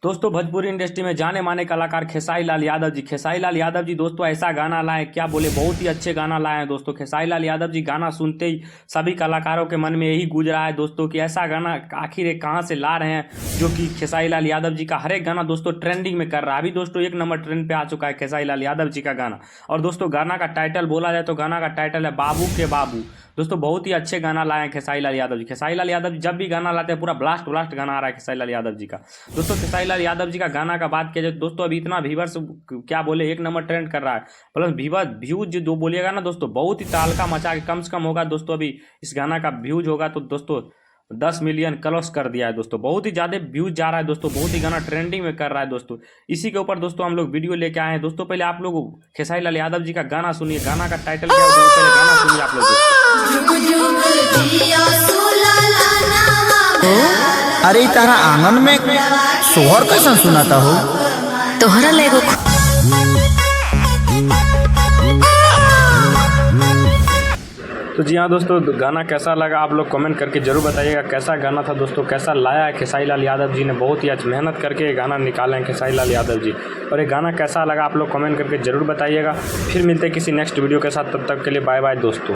दोस्तों भोजपुरी इंडस्ट्री में जाने माने कलाकार खेसारी लाल यादव जी दोस्तों ऐसा गाना लाए, क्या बोले, बहुत ही अच्छे गाना लाए हैं दोस्तों। खेसारी लाल यादव जी गाना सुनते ही सभी कलाकारों के मन में यही गूंज रहा है दोस्तों कि ऐसा गाना आखिर कहाँ से ला रहे हैं, जो कि खेसारी लाल यादव जी का हर एक गाना दोस्तों ट्रेंडिंग में कर रहा है। अभी दोस्तों 1 नंबर ट्रेंड पे आ चुका है खेसारी लाल यादव जी का गाना। और दोस्तों गाना का टाइटल बोला जाए तो गाना का टाइटल है बाबू के बाबू। दोस्तों बहुत ही अच्छे गाना लाए हैं खेसारी लाल यादव जी। खेसारी लाल यादव जी जब भी गाना लाते हैं पूरा ब्लास्ट गाना आ रहा है खेसारी लाल यादव जी का। दोस्तों खेसारी लाल यादव जी का गाना का बात किया जाए दोस्तों, अभी इतना व्यूअर्स क्या बोले 1 नंबर ट्रेंड कर रहा है, प्लस व्यूज जो बोलिएगा ना दोस्तों बहुत ही तालका मचा के कम से कम होगा दोस्तों। अभी इस गाना का व्यूज होगा तो दोस्तों 10 मिलियन क्रॉस कर दिया है दोस्तों। बहुत ही ज़्यादा व्यूज जा रहा है दोस्तों, बहुत ही गाना ट्रेंडिंग में कर रहा है दोस्तों। इसी के ऊपर दोस्तों हम लोग वीडियो लेके आए हैं दोस्तों। पहले आप लोग खेसारी लाल यादव जी का गाना सुनिए, गाना का टाइटल क्या है पहले गाना सुनिए आप लोग। अरे तारा आंगन में सोहर कैसा सुनाता हो तोहरा लेगो। तो जी हाँ दोस्तों, गाना कैसा लगा आप लोग कमेंट करके जरूर बताइएगा। कैसा गाना था दोस्तों, कैसा लाया है खेसारी लाल यादव जी ने। बहुत ही अच्छी मेहनत करके गाना निकाले हैं खेसारी लाल यादव जी। और ये गाना कैसा लगा आप लोग कमेंट करके जरूर बताइएगा। फिर मिलते हैं किसी नेक्स्ट वीडियो के साथ, तब तक के लिए बाय बाय दोस्तों।